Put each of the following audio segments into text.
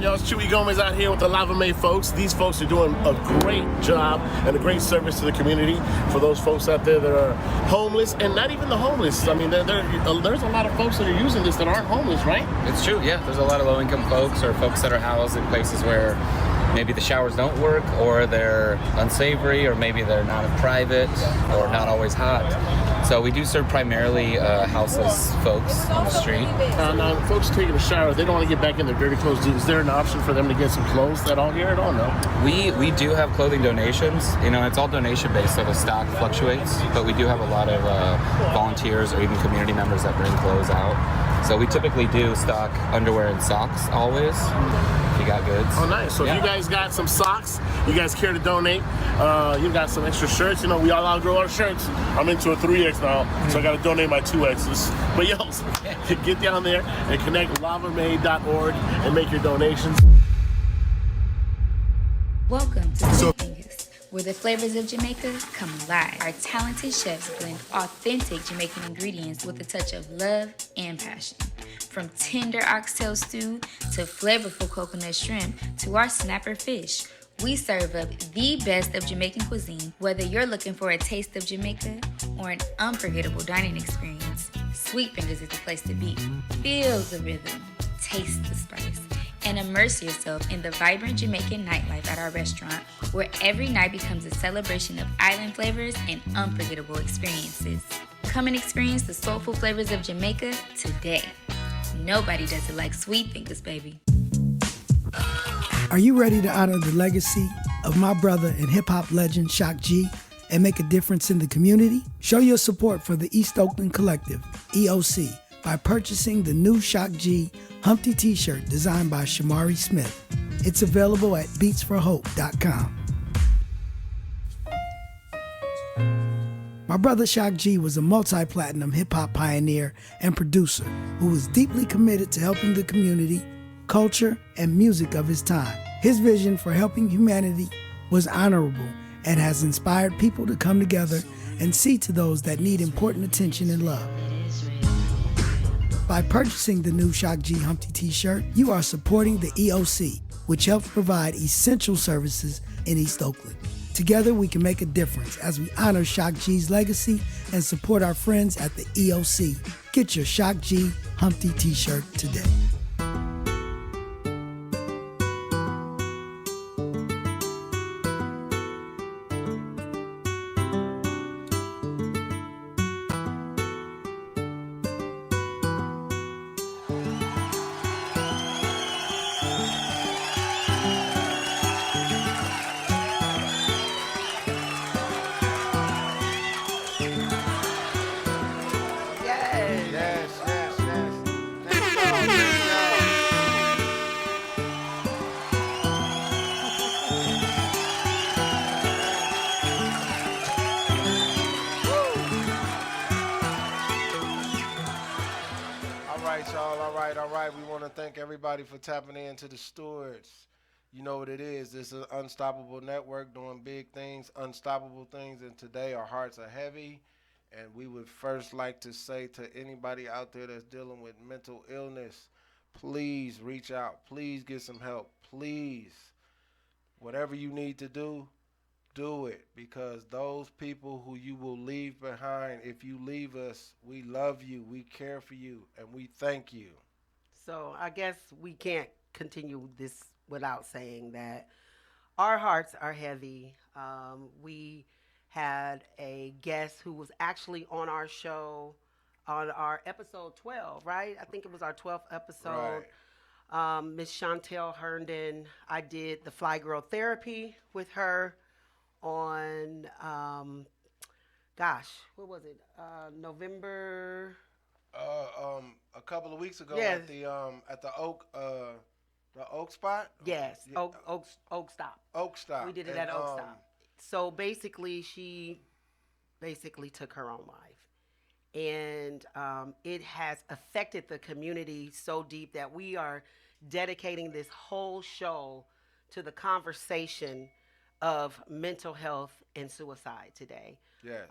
y'all? It's Chewy Gomez out here with the Lava Mae folks. These folks are doing a great job and a great service to the community for those folks out there that are homeless, and not even the homeless. I mean, there's a lot of folks that are using this that aren't homeless, right? It's true, yeah. There's a lot of low-income folks or folks that are housed in places where maybe the showers don't work, or they're unsavory, or maybe they're not private, or not always hot. So we do serve primarily houseless folks on the street. Now, folks taking a shower, they don't want to get back in their dirty clothes. Is there an option for them to get some clothes at all here? I don't know. We do have clothing donations. You know, it's all donation-based, so the stock fluctuates. But we do have a lot of volunteers or even community members that bring clothes out. So we typically do stock underwear and socks always. If you got goods. Oh, nice. So if you guys got some socks, you guys care to donate, you got some extra shirts. You know, we all outgrow our shirts. I'm into a 3X now, so I got to donate my 2Xs. But yo, get down there and connect with lavamae.org and make your donations. Welcome to Sweet Fingers, where the flavors of Jamaica come alive. Our talented chefs blend authentic Jamaican ingredients with a touch of love and passion. From tender oxtail stew to flavorful coconut shrimp to our snapper fish, we serve up the best of Jamaican cuisine. Whether you're looking for a taste of Jamaica or an unforgettable dining experience, Sweet Fingers is the place to be. Feel the rhythm, taste the spice, and immerse yourself in the vibrant Jamaican nightlife at our restaurant, where every night becomes a celebration of island flavors and unforgettable experiences. Come and experience the soulful flavors of Jamaica today. Nobody does it like Sweet Fingers, baby. Are you ready to honor the legacy of my brother and hip-hop legend Shock G and make a difference in the community? Show your support for the East Oakland Collective, EOC, by purchasing the new Shock G Humpty t-shirt designed by Shamari Smith. It's available at beatsforhope.com. My brother Shock G was a multi-platinum hip-hop pioneer and producer who was deeply committed to helping the community, culture, and music of his time. His vision for helping humanity was honorable and has inspired people to come together and see to those that need important attention and love. By purchasing the new Shock G Humpty t-shirt, you are supporting the EOC, which helps provide essential services in East Oakland. Together, we can make a difference as we honor Shock G's legacy and support our friends at the EOC. Get your Shock G Humpty t-shirt today. All right. We want to thank everybody for tapping into the Stewarts. You know what it is. This is an unstoppable network doing big things, unstoppable things, and today our hearts are heavy. And we would first like to say to anybody out there that's dealing with mental illness, please reach out. Please get some help. Please. Whatever you need to do it. Because those people who you will leave behind, if you leave us, we love you, we care for you, and we thank you. So I guess we can't continue this without saying that our hearts are heavy. We had a guest who was actually on our show on our episode 12, right? I think it was our 12th episode. Right. Miss Chantel Herndon, I did the Fly Girl Therapy with her on, what was it? November. A couple of weeks ago at the Oak spot. Yes, yeah. Oak Stop. Oak Stop. We did it at Oak Stop. So basically, she took her own life, and it has affected the community so deep that we are dedicating this whole show to the conversation of mental health and suicide today. Yes.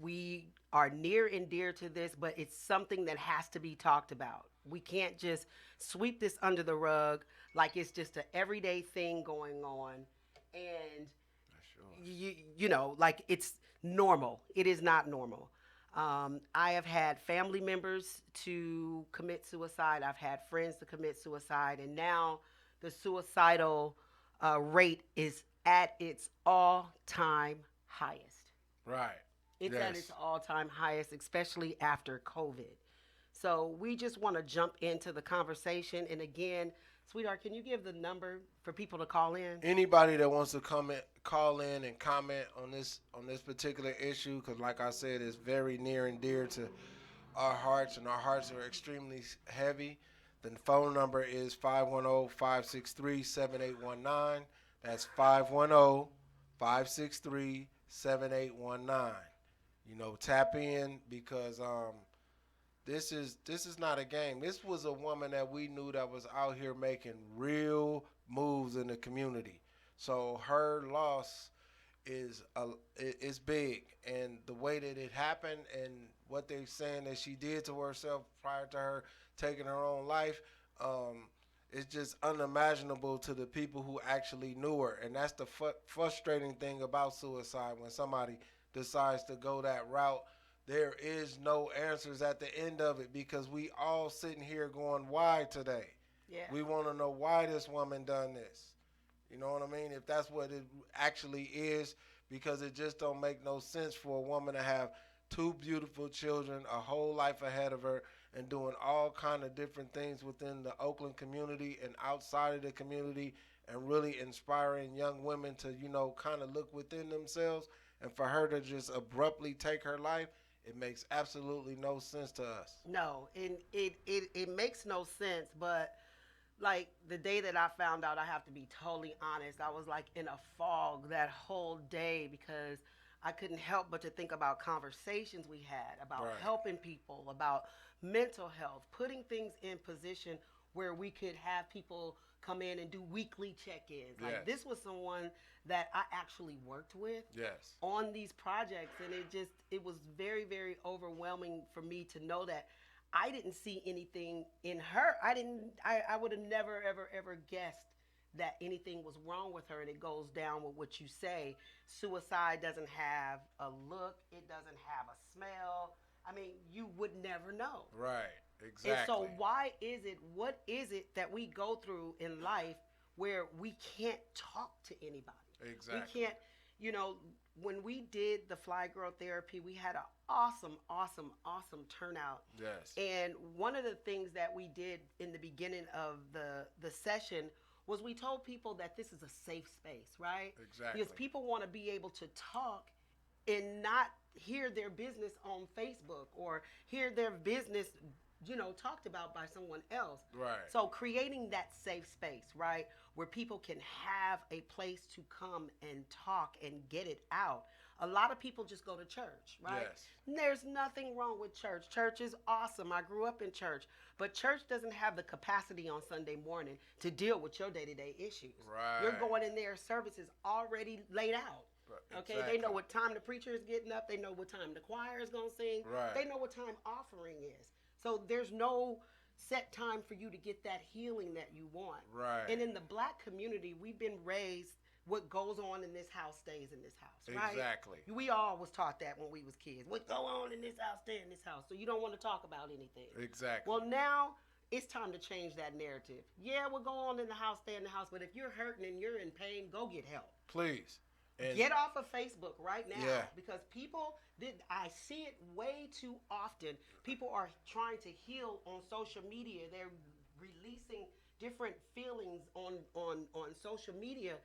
We are near and dear to this, but it's something that has to be talked about. We can't just sweep this under the rug like it's just an everyday thing going on, and you know, like it's normal. It is not normal. I have had family members to commit suicide. I've had friends to commit suicide, and now the suicidal rate is at its all-time highest. Right. It's at its all-time highest, especially after COVID. So we just want to jump into the conversation. And again, sweetheart, can you give the number for people to call in? Anybody that wants to call in and comment on this particular issue, because like I said, it's very near and dear to our hearts, and our hearts are extremely heavy. The phone number is 510-563-7819. That's 510-563-7819. You know, tap in, because this is not a game. This was a woman that we knew that was out here making real moves in the community. So her loss is big, and the way that it happened and what they're saying that she did to herself prior to her taking her own life, it's just unimaginable to the people who actually knew her. And that's the frustrating thing about suicide. When somebody decides to go that route, there is no answers at the end of it, because we all sitting here going, why today? Yeah. We want to know why this woman done this. You know what I mean? If that's what it actually is, because it just don't make no sense for a woman to have two beautiful children, a whole life ahead of her, and doing all kind of different things within the Oakland community and outside of the community, and really inspiring young women to, you know, kind of look within themselves. And for her to just abruptly take her life, it makes absolutely no sense to us. No, and it makes no sense. But like the day that I found out, I have to be totally honest, I was like in a fog that whole day, because I couldn't help but to think about conversations we had about helping people, about mental health, putting things in position where we could have people come in and do weekly check-ins. Like this was someone that I actually worked with on these projects, and it was very, very overwhelming for me to know that I didn't see anything in her. I would have never, ever guessed that anything was wrong with her. And it goes down with what you say. Suicide doesn't have a look. It doesn't have a smell. I mean, you would never know. Right, exactly. And so what is it that we go through in life where we can't talk to anybody? Exactly. We can't, you know, when we did the Fly Girl therapy, we had an awesome turnout. Yes. And one of the things that we did in the beginning of the session was we told people that this is a safe space, right? Exactly. Because people want to be able to talk and not hear their business on Facebook or hear their business, you know, talked about by someone else. Right. So creating that safe space, right, where people can have a place to come and talk and get it out. A lot of people just go to church, right? Yes. There's nothing wrong with church. Church is awesome. I grew up in church. But church doesn't have the capacity on Sunday morning to deal with your day-to-day issues. Right. You're going in there, services already laid out. Okay, exactly. They know what time the preacher is getting up. They know what time the choir is going to sing. Right. They know what time offering is. So there's no set time for you to get that healing that you want. Right. And in the black community, we've been raised, what goes on in this house stays in this house, right? Exactly. We all was taught that when we was kids. What go on in this house, stay in this house. So you don't want to talk about anything. Exactly. Well, now it's time to change that narrative. Yeah, what go on in the house, stay in the house. But if you're hurting and you're in pain, go get help. Please. And get off of Facebook right now, yeah. Because I see it way too often. People are trying to heal on social media. They're releasing different feelings on social media.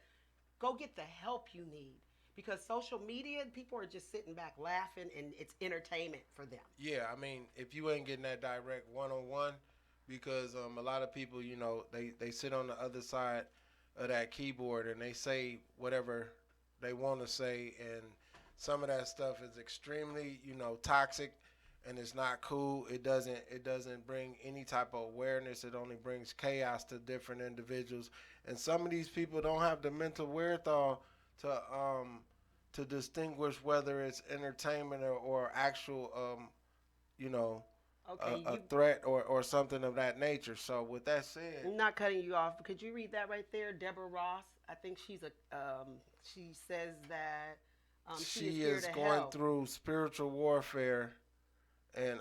Go get the help you need, because social media, people are just sitting back laughing, and it's entertainment for them. Yeah, I mean, if you ain't getting that direct one-on-one, because a lot of people, you know, they sit on the other side of that keyboard and they say whatever they want to say, and some of that stuff is extremely, you know, toxic, and it's not cool. It doesn't bring any type of awareness. It only brings chaos to different individuals, and some of these people don't have the mental wherewithal to distinguish whether it's entertainment or actual, you know, Okay, a threat or something of that nature. So with that said, I'm not cutting you off. Could you read that right there, Deborah Ross? I think she's a. She says that she is she here is to going help. through spiritual warfare, and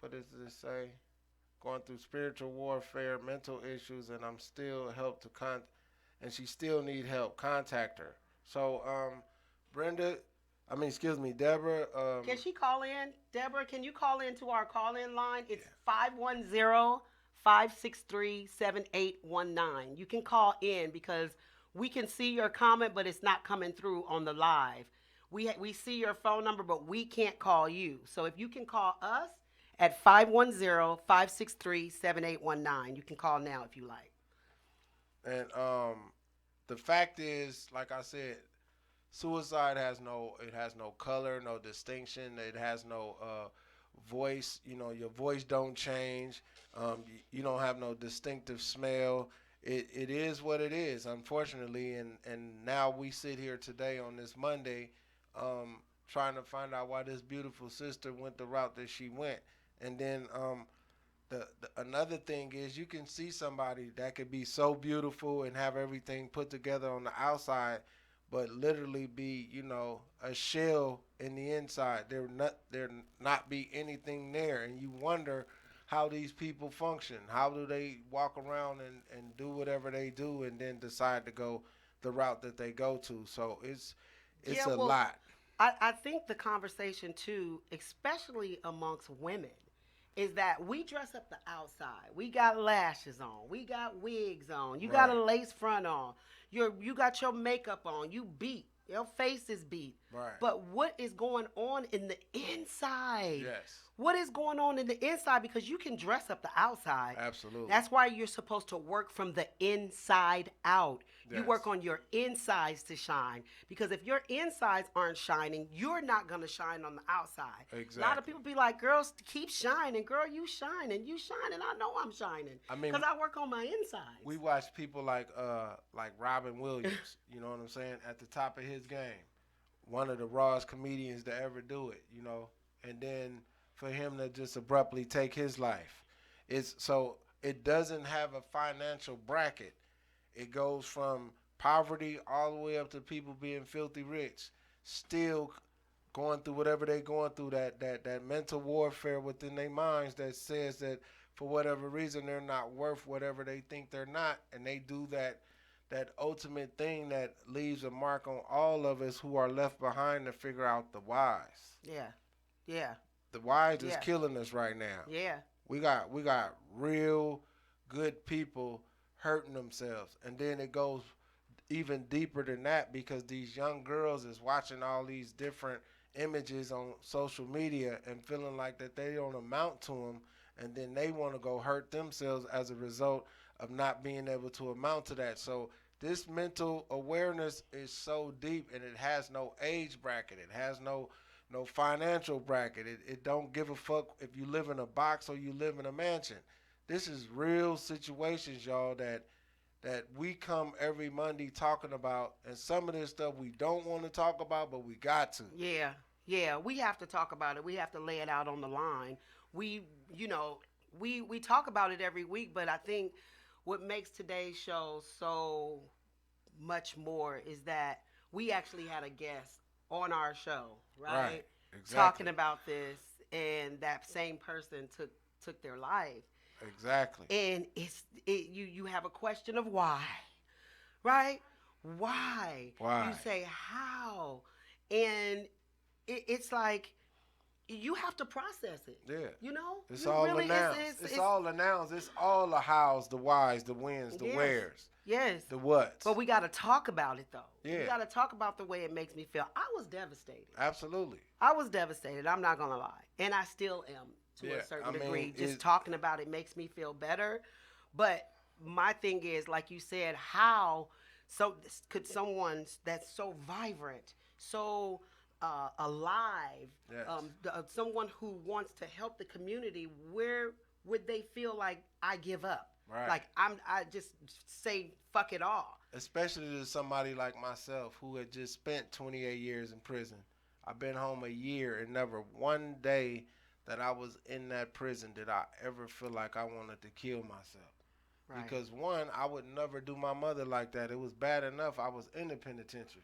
what does this say? Going through spiritual warfare, mental issues, and I'm still help to and she still need help. Contact her. So Brenda, excuse me, Deborah. Can she call in? Deborah, can you call in to our call-in line? It's 510-563-7819. You can call in because we can see your comment, but it's not coming through on the live. We see your phone number, but we can't call you. So if you can call us at 510-563-7819. You can call now if you like. And the fact is, like I said, suicide has no color, no distinction. It has no voice. You know, your voice don't change. You don't have no distinctive smell. It is what it is, unfortunately. And now we sit here today on this Monday, trying to find out why this beautiful sister went the route that she went. And then the another thing is, you can see somebody that could be so beautiful and have everything put together on the outside, but literally be, a shell in the inside. There not be anything there, and you wonder how these people function. How do they walk around and do whatever they do, and then decide to go the route that they go to? So it's a lot. I think the conversation too, especially amongst women, is that we dress up the outside. We got lashes on. We got wigs on. You got a lace front on. You got your makeup on. You beat. Your face is beat. Right. But what is going on in the inside? Yes. What is going on in the inside? Because you can dress up the outside. Absolutely. That's why you're supposed to work from the inside out. Yes. You work on your insides to shine. Because if your insides aren't shining, you're not going to shine on the outside. Exactly. A lot of people be like, girls, keep shining. Girl, you shining. You shining. I know I'm shining. Because I work on my insides. We watch people like Robin Williams, you know what I'm saying, at the top of his game. One of the rawest comedians to ever do it, and then for him to just abruptly take his life. It doesn't have a financial bracket. It goes from poverty all the way up to people being filthy rich, still going through whatever they're going through, that mental warfare within their minds that says that for whatever reason they're not worth whatever they think they're not, and they do that ultimate thing that leaves a mark on all of us who are left behind to figure out the whys. Yeah. The whys is killing us right now. Yeah. We got real good people hurting themselves, and then it goes even deeper than that, because these young girls is watching all these different images on social media and feeling like that they don't amount to them, and then they want to go hurt themselves as a result of not being able to amount to that. So this mental awareness is so deep, and it has no age bracket. It has no financial bracket. It don't give a fuck if you live in a box or you live in a mansion. This is real situations, y'all, that we come every Monday talking about, and some of this stuff we don't want to talk about, but we got to. Yeah, we have to talk about it. We have to lay it out on the line. We talk about it every week, but I think what makes today's show so much more is that we actually had a guest on our show, right? Exactly. Talking about this, and that same person took their life. Exactly. And you have a question of why, right? Why? You say how, and it's like you have to process it. Yeah. It's you all really, announced. It's all announced. It's all the hows, the whys, the whens, the wheres. Yes. The whats. But we got to talk about it, though. Yeah. We got to talk about the way it makes me feel. I was devastated. Absolutely. I was devastated. I'm not going to lie. And I still am to a certain degree. Just talking about it makes me feel better. But my thing is, like you said, how could someone that's so vibrant, so alive, someone who wants to help the community, where would they feel like I give up? Right. Like I just say fuck it all. Especially to somebody like myself who had just spent 28 years in prison. I've been home a year and never one day that I was in that prison did I ever feel like I wanted to kill myself. Right. Because one, I would never do my mother like that. It was bad enough I was in the penitentiary.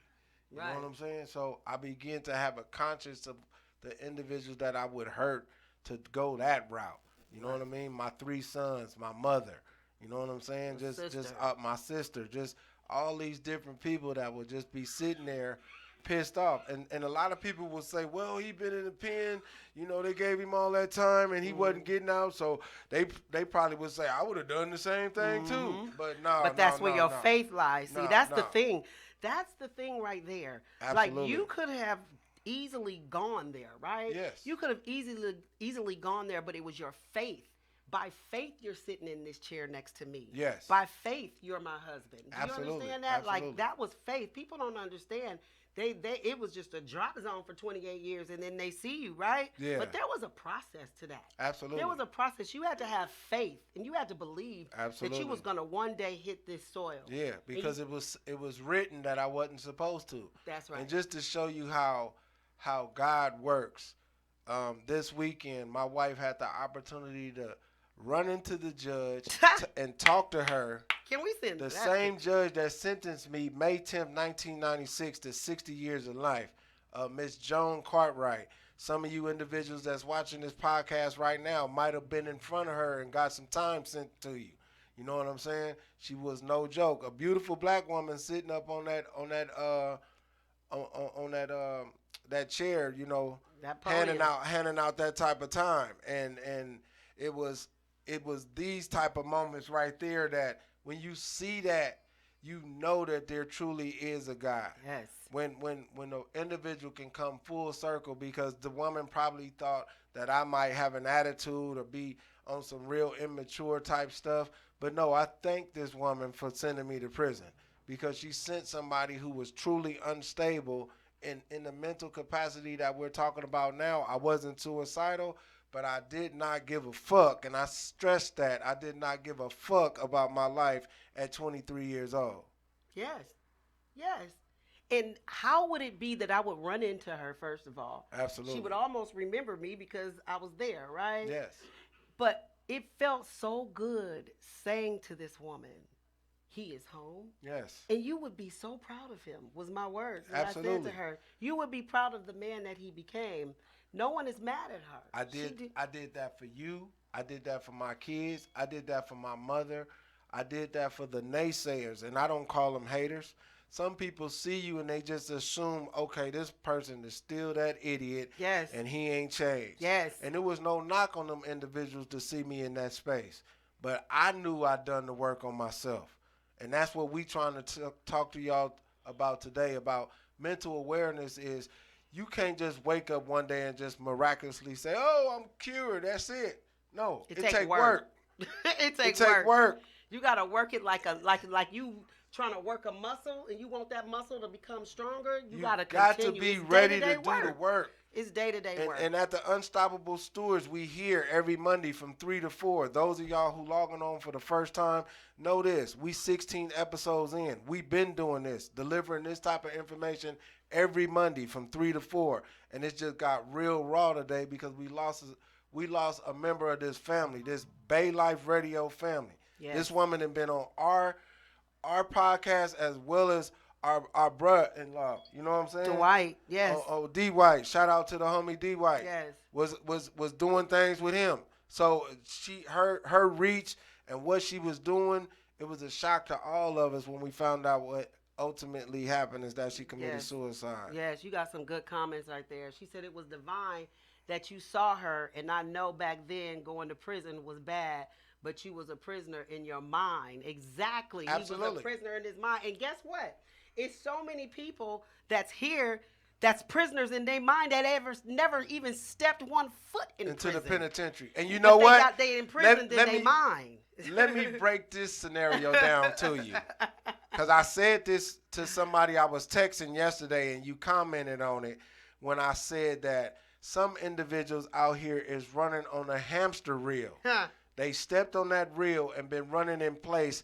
You Right. know what I'm saying? So I began to have a conscience of the individuals that I would hurt to go that route. You know what I mean? My 3 sons, my mother. You know what I'm saying? Your Just sister. my sister. Just all these different people that would just be sitting there pissed off. And a lot of people will say, well, he been in the pen. You know, they gave him all that time and he wasn't getting out. So they probably would say, I would have done the same thing too. But no, But that's no, where no, your no. faith lies. See, No, that's the no. thing. That's the thing right there. Absolutely. Like, you could have easily gone there, right? Yes. You could have easily gone there, but it was your faith. By faith, you're sitting in this chair next to me. Yes. By faith, you're my husband. Do Absolutely. you understand that? Absolutely. Like, that was faith. People don't understand. It was just a drop zone for 28 years, and then they see you, right? Yeah. But there was a process to that. Absolutely. There was a process. You had to have faith, and you had to believe that Absolutely. you was going to one day hit this soil. Yeah, because it was written that I wasn't supposed to. That's right. And just to show you how God works, this weekend my wife had the opportunity to run into the judge and talk to her. Can we send The that same picture? judge that sentenced me May 10th, 1996 to 60 years of life, Miss Joan Cartwright. Some of you individuals that's watching this podcast right now might have been in front of her and got some time sent to you. You know what I'm saying? She was no joke. A beautiful black woman sitting up on that chair, you know, That podium. handing out that type of time. And it was these type of moments right there that when you see that, you know that there truly is a God. Yes. When an individual can come full circle, because the woman probably thought that I might have an attitude or be on some real immature type stuff. But no, I thank this woman for sending me to prison, because she sent somebody who was truly unstable in the mental capacity that we're talking about now. I wasn't suicidal, but I did not give a fuck, and I stress that I did not give a fuck about my life at 23 years old. Yes. Yes. And how would it be that I would run into her, first of all? Absolutely. She would almost remember me because I was there, right? Yes. But it felt so good saying to this woman, he is home. Yes. And you would be so proud of him, was my words. And I said Absolutely. to her, you would be proud of the man that he became. No one is mad at her. I did that for you. I did that for my kids. I did that for my mother. I did that for the naysayers, and I don't call them haters. Some people see you and they just assume, okay, this person is still that idiot. Yes. And he ain't changed. Yes. And there was no knock on them individuals to see me in that space. But I knew I'd done the work on myself. And that's what we trying to talk to y'all about today, about mental awareness. Is you can't just wake up one day and just miraculously say, oh, I'm cured, that's it. No, it take work. It It take take work. You gotta work it like you trying to work a muscle, and you want that muscle to become stronger. You gotta got to continue. be It's ready to day-to-day do the work. It's day-to-day work. And at the Unstoppable Stewards, we here every Monday from 3 to 4. Those of y'all who logging on for the first time, know this. We 16 episodes in. We've been doing this, delivering this type of information every Monday from 3 to 4. And it just got real raw today because we lost a member of this family, this Bay Life Radio family. Yes. This woman has been on our podcast as well as our bruh-in-law. You know what I'm saying? Dwight, yes. Oh, D White. Shout out to the homie D White. Yes. Was doing things with him. So her reach and what she was doing, it was a shock to all of us when we found out what ultimately happened is that she committed suicide. Yes, you got some good comments right there. She said it was divine that you saw her, and I know back then going to prison was bad, but you was a prisoner in your mind. Exactly. Absolutely. He was a prisoner in his mind. And guess what? It's so many people that's here that's prisoners in their mind that never even stepped one foot into prison. The penitentiary. And you know what? They imprisoned in their mind. Let me break this scenario down to you. Because I said this to somebody I was texting yesterday, and you commented on it when I said that some individuals out here is running on a hamster reel. They stepped on that reel and been running in place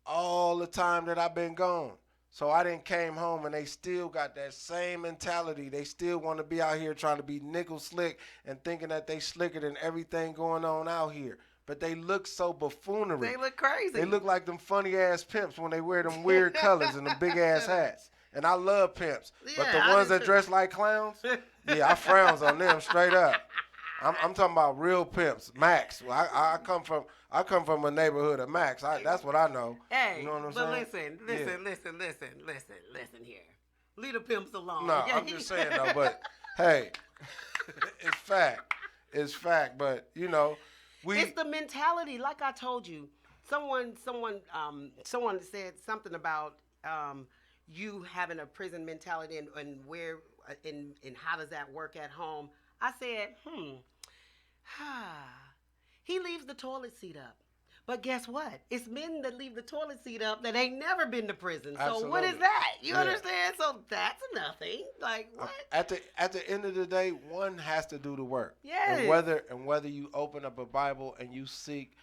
all the time that I've been gone. So I didn't came home and they still got that same mentality. They still want to be out here trying to be nickel slick and thinking that they slicker than everything going on out here. But they look so buffoonery. They look crazy. They look like them funny ass pimps when they wear them weird colors and them big ass hats. And I love pimps. But Yeah, the I ones do that too. dress like clowns, yeah, I frowns on them straight up. I'm talking about real pimps, Max. I come from a neighborhood of Max. That's what I know. Hey, you know what I'm but saying? listen here. Leave the pimps alone. No, okay? I'm just saying though. But hey, it's fact. It's fact. But you know, It's the mentality. Like I told you, someone said something about you having a prison mentality and where and how does that work at home. I said, he leaves the toilet seat up. But guess what? It's men that leave the toilet seat up that ain't never been to prison. So what is Absolutely. that? You Yeah. understand? So that's nothing. Like what? At the end of the day, one has to do the work. Yes. And whether you open up a Bible and you seek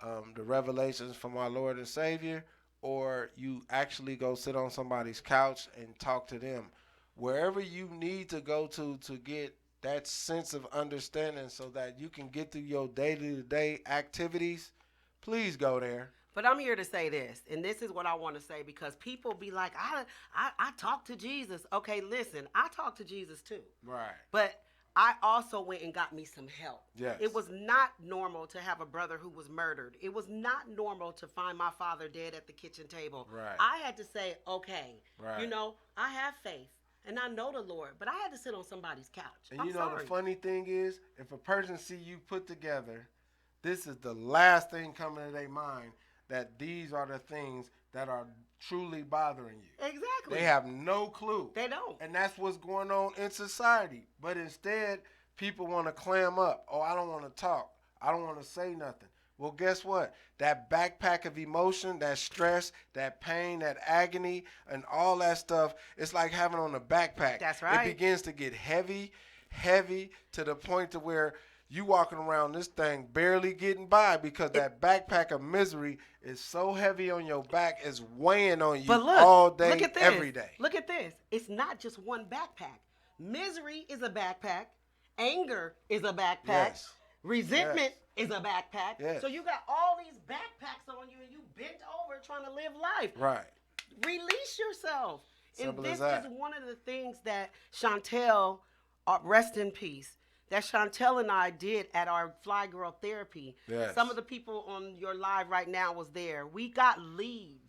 the revelations from our Lord and Savior, or you actually go sit on somebody's couch and talk to them, wherever you need to go to get that sense of understanding so that you can get through your day-to-day activities, please go there. But I'm here to say this, and this is what I want to say, because people be like, I talk to Jesus. Okay, listen, I talk to Jesus too. Right. But I also went and got me some help. Yes. It was not normal to have a brother who was murdered. It was not normal to find my father dead at the kitchen table. Right. I had to say, okay, Right. you know, I have faith and I know the Lord, but I had to sit on somebody's couch. And I'm you know sorry. the funny thing is, if a person see you put together, this is the last thing coming to their mind, that these are the things that are truly bothering you. Exactly. They have no clue. They don't. And that's what's going on in society. But instead, people want to clam up. Oh, I don't want to talk. I don't want to say nothing. Well, guess what? That backpack of emotion, that stress, that pain, that agony, and all that stuff, it's like having on a backpack. That's right. It begins to get heavy, heavy, to the point to where you walking around this thing barely getting by because that backpack of misery is so heavy on your back, it's weighing on you But look, all day, look at this. every day. Look at this. It's not just one backpack. Misery is a backpack. Anger is a backpack. Yes. Resentment is a backpack. Yes. So you got all these backpacks on you and you bent over trying to live life. Right. Release yourself. Simple and as this that. is one of the things that Chantel, rest in peace, that Chantel and I did at our Fly Girl therapy. Yes. Some of the people on your live right now was there. We got leaves.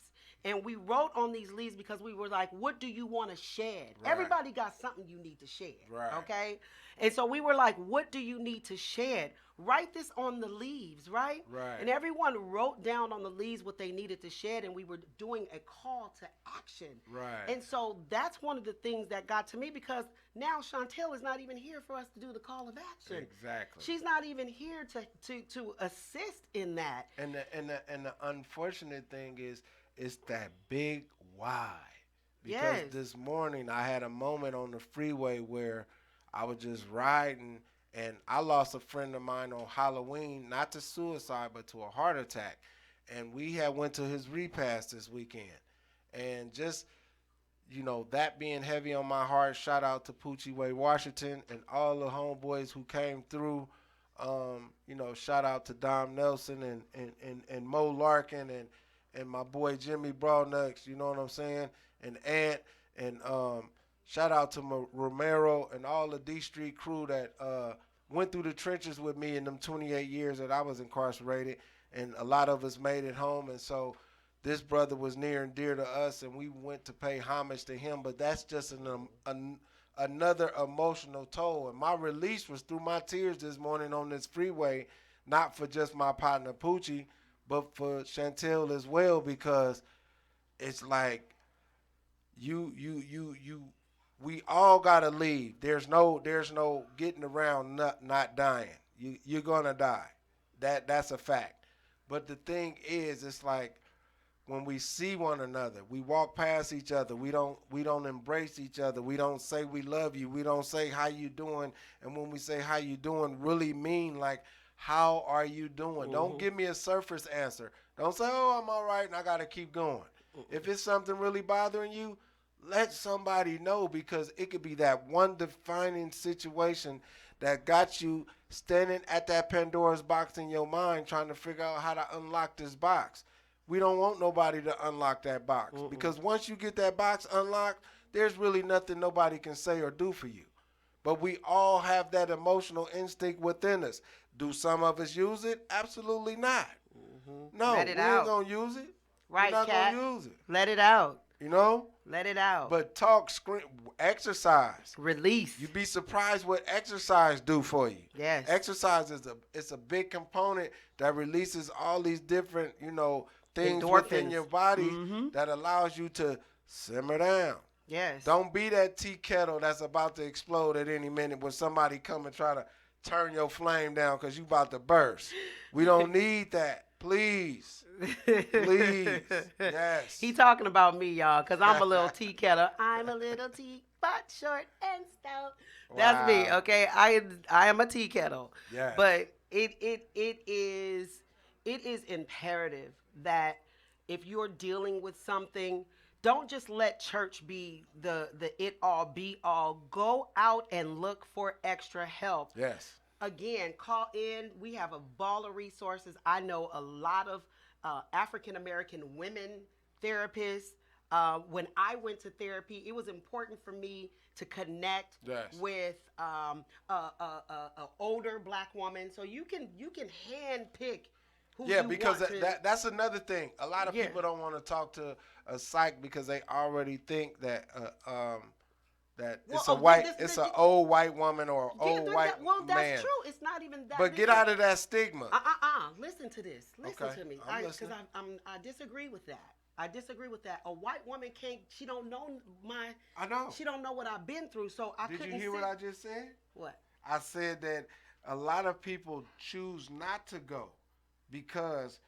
And we wrote on these leaves because we were like, what do you want to shed? Right. Everybody got something you need to shed. Right. Okay? And so we were like, what do you need to shed? Write this on the leaves, right? Right. And everyone wrote down on the leaves what they needed to shed, and we were doing a call to action. Right. And so that's one of the things that got to me, because now Chantel is not even here for us to do the call of action. Exactly. She's not even here to assist in that. And the unfortunate thing is, it's that big why. Because Yes. this morning I had a moment on the freeway where I was just riding and I lost a friend of mine on Halloween, not to suicide, but to a heart attack. And we had went to his repast this weekend. And just, you know, that being heavy on my heart, shout out to Poochie Way Washington and all the homeboys who came through. You know, shout out to Dom Nelson and Mo Larkin and my boy Jimmy Broadnuts, you know what I'm saying? And Ant, and shout out to Romero and all the D Street crew that went through the trenches with me in them 28 years that I was incarcerated, and a lot of us made it home. And so this brother was near and dear to us, and we went to pay homage to him. But that's just another emotional toll. And my release was through my tears this morning on this freeway, not for just my partner Poochie, but for Chantel as well, because it's like we all gotta leave. There's no getting around not dying. You're gonna die. That's a fact. But the thing is, it's like when we see one another, we walk past each other. We don't embrace each other. We don't say we love you. We don't say how you doing. And when we say how you doing, really mean like, how are you doing? Mm-hmm. Don't give me a surface answer. Don't say, oh, I'm all right, and I got to keep going. If it's something really bothering you, let somebody know, because it could be that one defining situation that got you standing at that Pandora's box in your mind trying to figure out how to unlock this box. We don't want nobody to unlock that box, because once you get that box unlocked, there's really nothing nobody can say or do for you. But we all have that emotional instinct within us. Do some of us use it? Absolutely not. No, Let we it ain't out. going to use it. Right, We're not Kat? going to use it. Let it out. You know? Let it out. But talk, scream, exercise. Release. You'd be surprised what exercise do for you. Yes. Exercise it's a big component that releases all these different, things Endorphins. within your body that allows you to simmer down. Yes. Don't be that tea kettle that's about to explode at any minute when somebody come and try to turn your flame down because you about to burst. We don't need that. Please. Please. Yes. He talking about me, y'all, because I'm a little tea kettle. I'm a little tea, but short and stout. That's me, Wow. okay? I am a tea kettle. Yes. But it is imperative that if you're dealing with something, don't just let church be the it all be all. Go out and look for extra help. Yes. Again, call in. We have a ball of resources. I know a lot of African American women therapists. When I went to therapy, it was important for me to connect with a older Black woman, so you can hand pick who you because want to. that's another thing. A lot of people don't want to talk to a psych because they already think that it's an old white woman or an old white man. Well, that's true. It's not even that. But get out of that stigma. Listen to this. Listen to me. Because I disagree with that. I disagree with that. A white woman can't. She don't know my. I know. She don't know what I've been through. So I couldn't. Did you hear what I just said? What? I said that a lot of people choose not to go because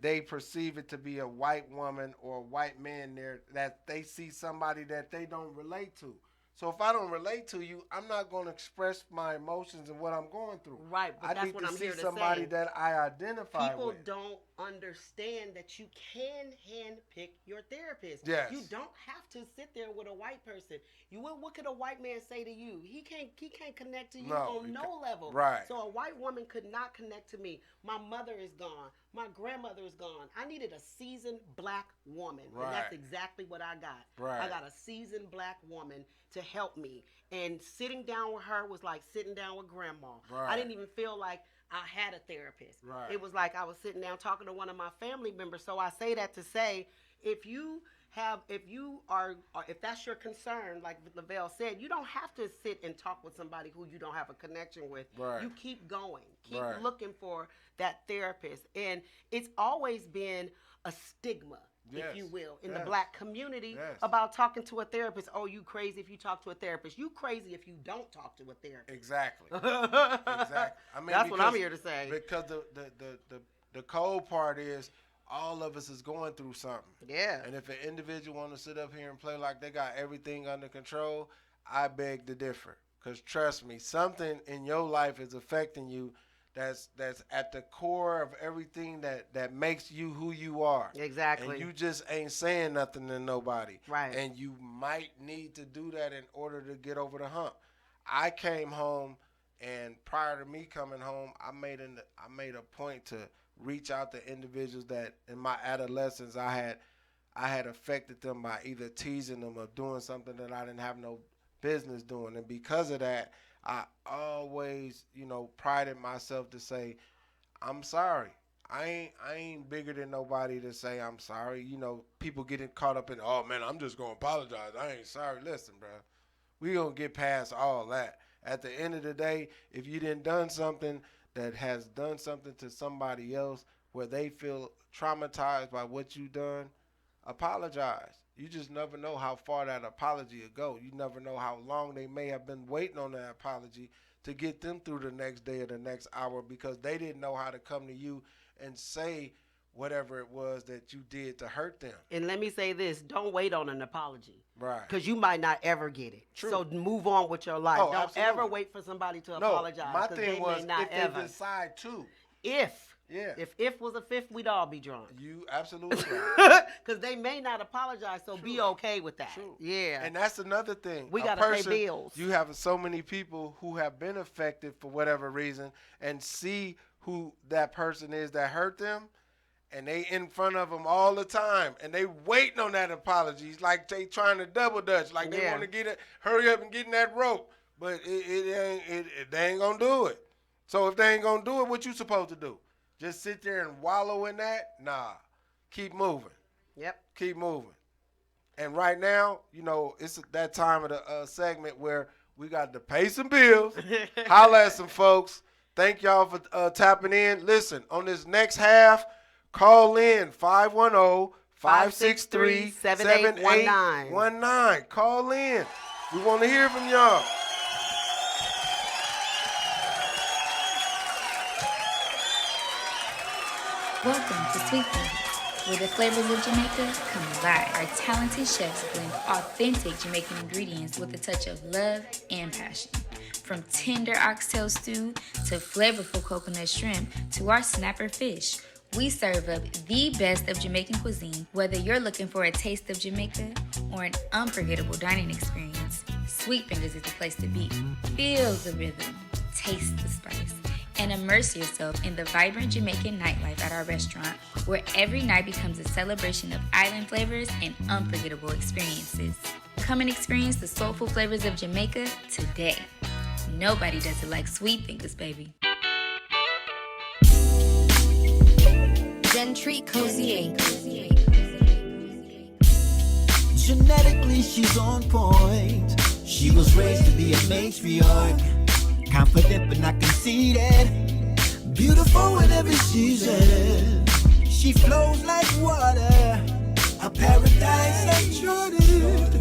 they perceive it to be a white woman or a white man there, that they see somebody that they don't relate to. So if I don't relate to you, I'm not going to express my emotions and what I'm going through. Right, but that's what I'm here to say. I need to see somebody that I identify with. People don't understand that you can handpick your therapist. Yes. You don't have to sit there with a white person. What could a white man say to you? He can't connect to you on no level. Right. So a white woman could not connect to me. My mother is gone. My grandmother is gone. I needed a seasoned Black woman. Right. And that's exactly what I got. Right. I got a seasoned Black woman to help me. And sitting down with her was like sitting down with grandma. Right. I didn't even feel like I had a therapist. Right. It was like I was sitting down talking to one of my family members. So I say that to say, if that's your concern, like Lavelle said, you don't have to sit and talk with somebody who you don't have a connection with. Right. You keep going. Keep Right. looking for that therapist. And it's always been a stigma, if you will, in the Black community about talking to a therapist. Oh, you crazy if you talk to a therapist. You crazy if you don't talk to a therapist. Exactly. Exactly. I mean, that's what I'm here to say. Because the cold part is all of us is going through something. Yeah. And if an individual want to sit up here and play like they got everything under control, I beg to differ. Because trust me, something in your life is affecting you that's at the core of everything that makes you who you are. Exactly. And you just ain't saying nothing to nobody. Right. And you might need to do that in order to get over the hump. I came home, and prior to me coming home, I made a point to reach out to individuals that in my adolescence I had affected them by either teasing them or doing something that I didn't have no business doing. And because of that, I always, prided myself to say, I'm sorry. I ain't bigger than nobody to say I'm sorry. People getting caught up in, oh man, I'm just gonna apologize. I ain't sorry. Listen, bro, we gonna get past all that. At the end of the day, if you done done something that has done something to somebody else where they feel traumatized by what you done, apologize. You just never know how far that apology will go. You never know how long they may have been waiting on that apology to get them through the next day or the next hour because they didn't know how to come to you and say whatever it was that you did to hurt them. And let me say this, don't wait on an apology. Right. Because you might not ever get it. True. So move on with your life. Oh, don't absolutely. ever wait for somebody to No, apologize. my 'cause thing they was may not if ever. they decide to. If Yeah. If was a fifth, we'd all be drunk. You absolutely right. Because they may not apologize, so be okay with that. True. Yeah. And that's another thing. We A gotta pay person- bills. You have so many people who have been affected for whatever reason and see who that person is that hurt them, and they in front of them all the time, and they waiting on that apology. It's like they trying to double dutch, like they Yeah. want to get it, hurry up and get in that rope, but they ain't gonna do it. So if they ain't gonna do it, what you supposed to do? Just sit there and wallow in that? Nah, keep moving. Yep. Keep moving. And right now, you know, it's that time of the segment where we got to pay some bills, holla at some folks. Thank y'all for tapping in. Listen, on this next half, call in 510-563-7819. Call in. We want to hear from y'all. Welcome to Sweet Flavors, where the flavors of Jamaica come alive. Our talented chefs blend authentic Jamaican ingredients with a touch of love and passion. From tender oxtail stew to flavorful coconut shrimp to our snapper fish, we serve up the best of Jamaican cuisine. Whether you're looking for a taste of Jamaica or an unforgettable dining experience, Sweet Fingers is the place to be. Feel the rhythm, taste the spice, and immerse yourself in the vibrant Jamaican nightlife at our restaurant, where every night becomes a celebration of island flavors and unforgettable experiences. Come and experience the soulful flavors of Jamaica today. Nobody does it like Sweet Fingers, baby. Gentry Cozy Acres. Genetically, she's on point. She was raised to be a matriarch. Confident but not conceited. Beautiful whenever she's in. She flows like water. A paradise uncharted.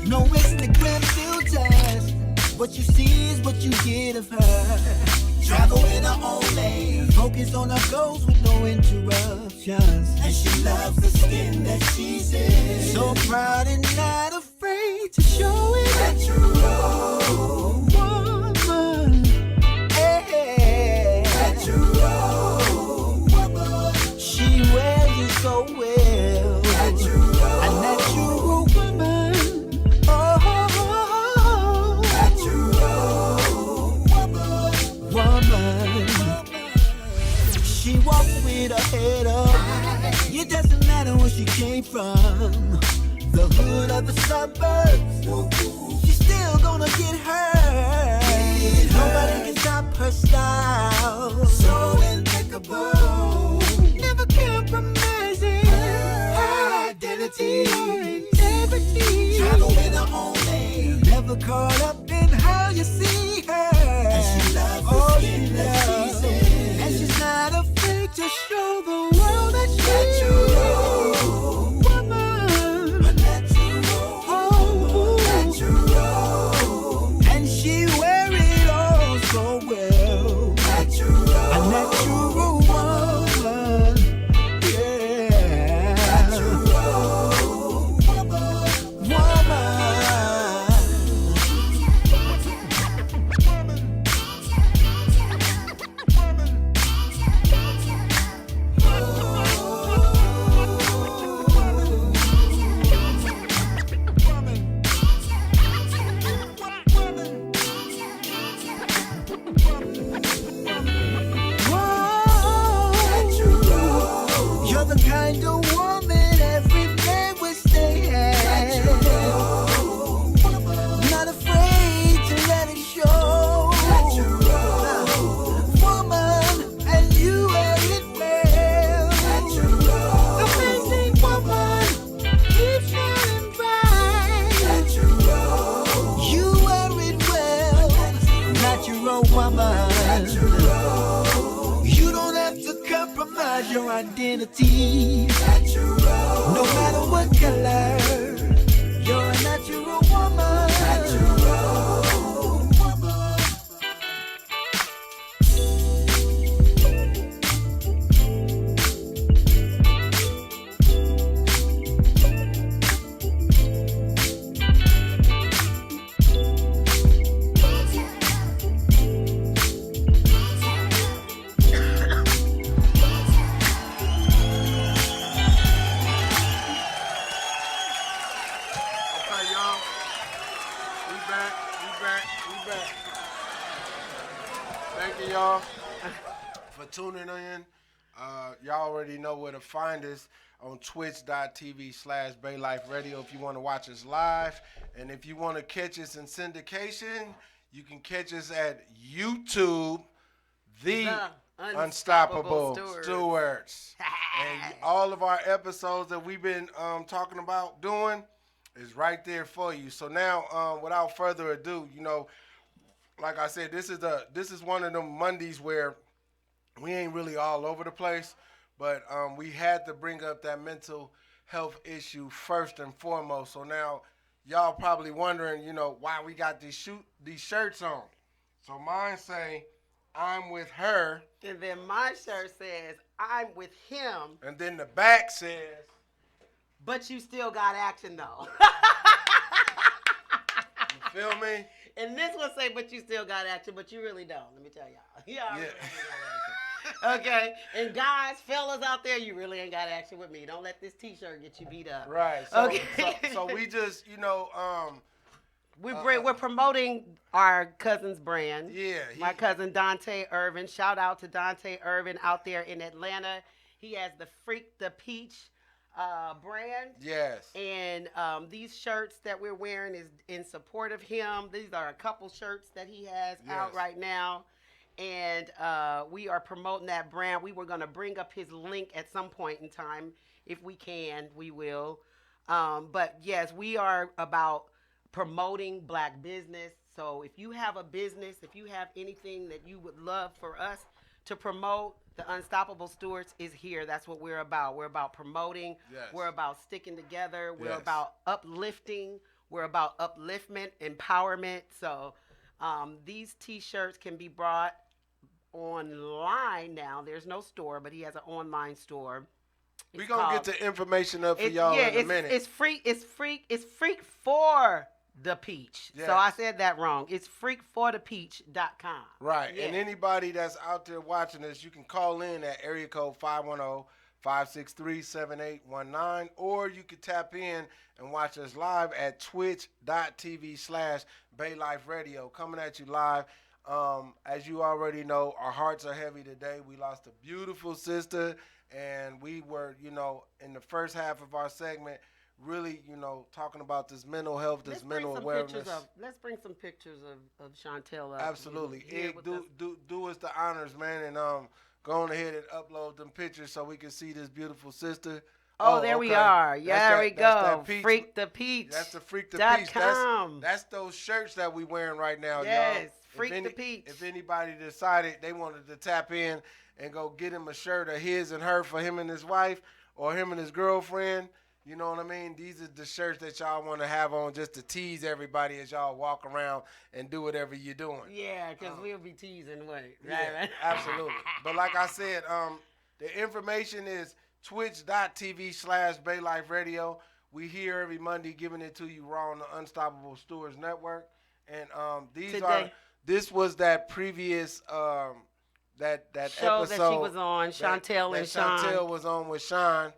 No Instagram filters. What you see is what you get of her. Travel in her own lane. Focus on her goals with no interruptions. And she loves the skin that she's in. So proud and not afraid to show it. Natural woman. Hey. Natural woman. She wears it so well. Natural. A natural woman. Oh. Woman. She walks with her head up. It doesn't matter where she came from. The hood of the suburbs. She's still gonna get her. Nobody can stop her style. So impeccable. Never compromising her identity. Integrity. Travel in her own lane. Never caught up in how you see her. And she loves the skin that she's in. And she's not afraid to show the world that she's natural woman. A natural natural. And she wear it all so well. Natural. A natural woman. Yeah. Natural woman. You're the kind of woman every man wish they had. Not afraid to let it show. Woman, and you wear it well. Amazing woman, keep shining bright. You wear it well. Natural woman. You don't have to compromise your identity. Natural. No matter what color, you're a natural woman. Natural woman. thanking y'all for tuning in. Y'all already know where to find us on twitch.tv/Baylife Radio if you want to watch us live. And if you want to catch us in syndication, you can catch us at YouTube, The Unstoppable Stewarts. And all of our episodes that we've been talking about doing is right there for you. So now, without further ado, like I said, this is one of them Mondays where we ain't really all over the place, but we had to bring up that mental health issue first and foremost. So now y'all probably wondering, why we got these shirts on. So mine say, I'm with her. And then my shirt says, I'm with him. And then the back says, but you still got action though. You feel me? And this one say, but you still got action, but you really don't. Let me tell y'all. Yeah. Okay. And guys, fellas out there, you really ain't got action with me. Don't let this T-shirt get you beat up. Right. So, okay. so we just, we're promoting our cousin's brand. Yeah. My cousin Dante Irvin. Shout out to Dante Irvin out there in Atlanta. He has the Freak the Peach brand. Yes. And these shirts that we're wearing is in support of him. These are a couple shirts that he has out right now. And we are promoting that brand. We were going to bring up his link at some point in time. If we can, we will. But yes, we are about promoting black business. So if you have a business, if you have anything that you would love for us to promote, the Unstoppable Stewarts is here. That's what we're about. We're about promoting. Yes. We're about sticking together. We're Yes. about uplifting. We're about upliftment, empowerment. So these T-shirts can be bought online now. There's no store, but he has an online store. We're going to get the information up for y'all in a minute. It's Freak for the Peach. Yes. So I said that wrong. It's freakforthepeach.com. Right. Yeah. And anybody that's out there watching this, you can call in at area code 510-563-7819, or you can tap in and watch us live at twitch.tv/Baylife Radio. Coming at you live. As you already know, our hearts are heavy today. We lost a beautiful sister, and we were, in the first half of our segment, really, talking about this mental health, this mental awareness. Let's bring some pictures of Chantel up. Absolutely. Do us the honors, man, and go on ahead and upload them pictures so we can see this beautiful sister. Oh, there we are. Yeah, there we go. Freak the Peach. That's the Freak the Peach. That's those shirts that we wearing right now, yes, y'all. Freak the Peach. If anybody decided they wanted to tap in and go get him a shirt of his and her for him and his wife or him and his girlfriend, you know what I mean? These are the shirts that y'all want to have on just to tease everybody as y'all walk around and do whatever you're doing. Yeah, because we'll be teasing, right? Yeah, absolutely. But like I said, the information is twitch.tv/Baylife Radio. We here every Monday giving it to you raw on the Unstoppable Stewarts Network. And this was that previous that show episode that she was on, Chantel and Sean. Chantel was on with Sean.